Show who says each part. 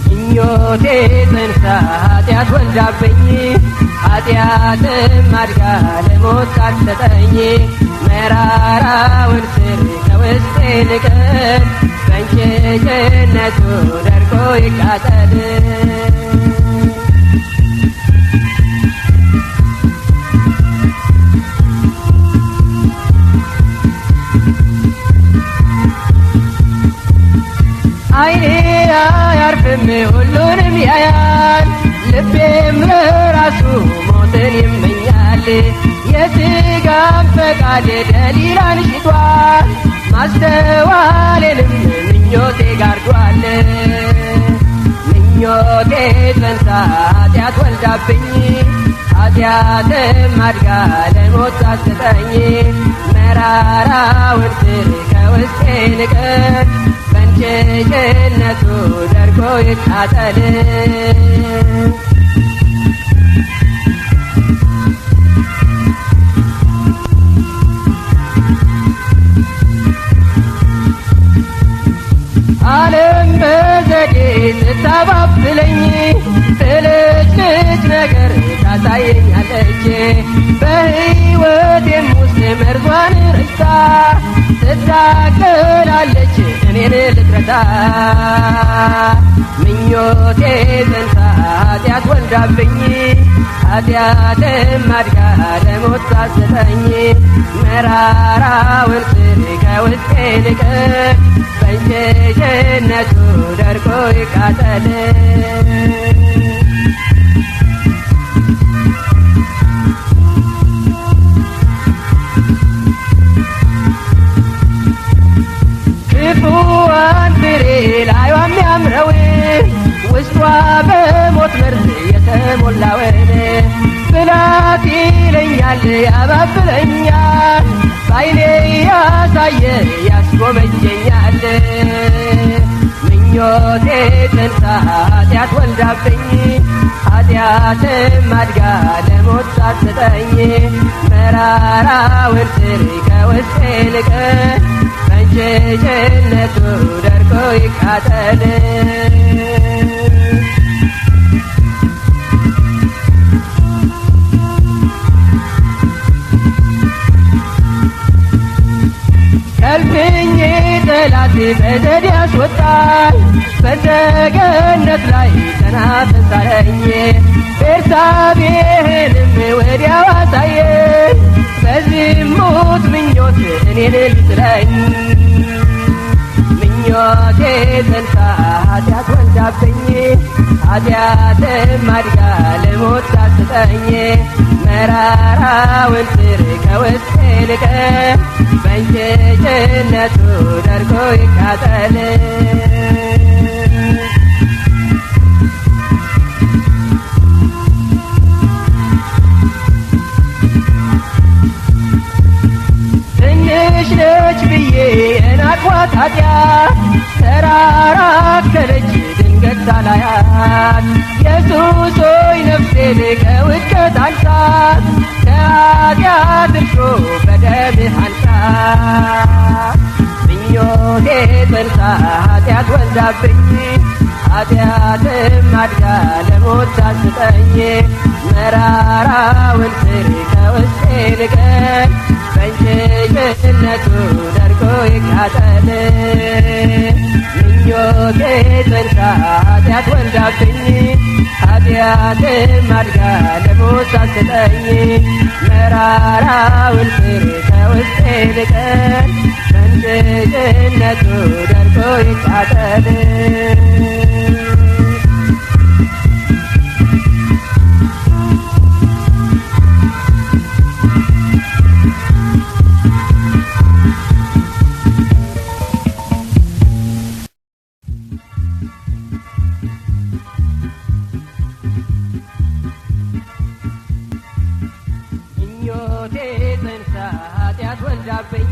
Speaker 1: ምኞቴ ጸንሳ ኃጢአት ወልዳብኝ ኃጢአትም አድጋ ለሞት አትሰጠኝ መራራውን ስር ከውስጤ ንቀል በእንጭጭነቱ ደርቆ ይቃጠል አይኔ አያርፍም ሁሉንም ያያል ልቤም ለራሱ ሞትን ይመኛል የሥጋም ፈቃድ ደሊላን ሽቷል ማስተዋሌንም ምኞቴ ጋርዷል ምኞቴ ጸንሳ ኃጢአት ወልዳብኝ ኃጢአትም አድጋ ለሞት አትሰጠኝ መራራውን ስር ከውስጤ ንቀል በእንጭጭነቱ ደርቆ ይቃጠል ዓለም በዘዴ ስታባብለኝ ትልጭልጭ ነገር ታሳየኛለች በሕይወቴም ውስጥ መርዟን ረጭታ ትታገላለች እኔን ልትረዳ ምኞቴ ጸንሳ ኃጢአት ወልዳብኝ ኃጢአትም አድጋ ለሞት አትሰጠኝ መራራውን ስር ከውስጤ ንቀል በእንጭጭነቱ ደርቆ ይቃጠል ክፉዋን ፍሬ ላዩም ያምረው ውስጧ በሞት መርዝ የተሞላውን ብላት ይለኛል ያባብለኛል በዓይኔ ያሳየ ያስጎመጀኛል ምኞቴ ጸንሳ ኃጢአት ወልዳብኝ ኃጢአትም አድጋ ለሞት አትሰጠኝ መራራውን ስር ከውስጤ ንቀል በእንጭጭነቱ ደርቆ ይቃጠል ከልፍኜ ጠላት በዘዴ ያስወጣል በሰገነት ላይ ተናፍስ አለኝ ቤርሳቤህንም ወዲያው አሳየኝ በዝሙት ምኞት እኔን ልጥለኝ ምኞቴ ጸንሳ ኃጢአት ወልዳብኝ ኃጢአትም አድጋ ለሞት አትሰጠኝ መራራውን ስር ከውስጤ ንቀል በእንጭጭነቱ ደርቆ ይቃጠል ትንሽ ነች ብዬ የናቅኋት ኃጢአት ተራራከለች ድንገት ሳላያት ኢየሱስ ሆይ ነፍሴን ከውድቀት አንሳት ከኃጢአት እርሾ በደምህ አንሳት ምኞቴ ጸንሳ ኃጢአት ወልዳብኝ ኃጢአትም አድጋ ለሞት አትሰጠኝ መራራውን ስር ከውስጤ ንቀል በእንጭጭነቱ ደርቆ ይቃጠል ምኞቴ ጸንሳ ኃጢአት ወልዳብኝ ኃጢአትም አድጋ ለሞት አትሰጠኝ መራራውን ስር ከውስጤ ንቀል በእንጭጭነቱ ደርቆ ይቃጠል ምኞቴ ጸንሳ ኃጢአት ወልዳብኝ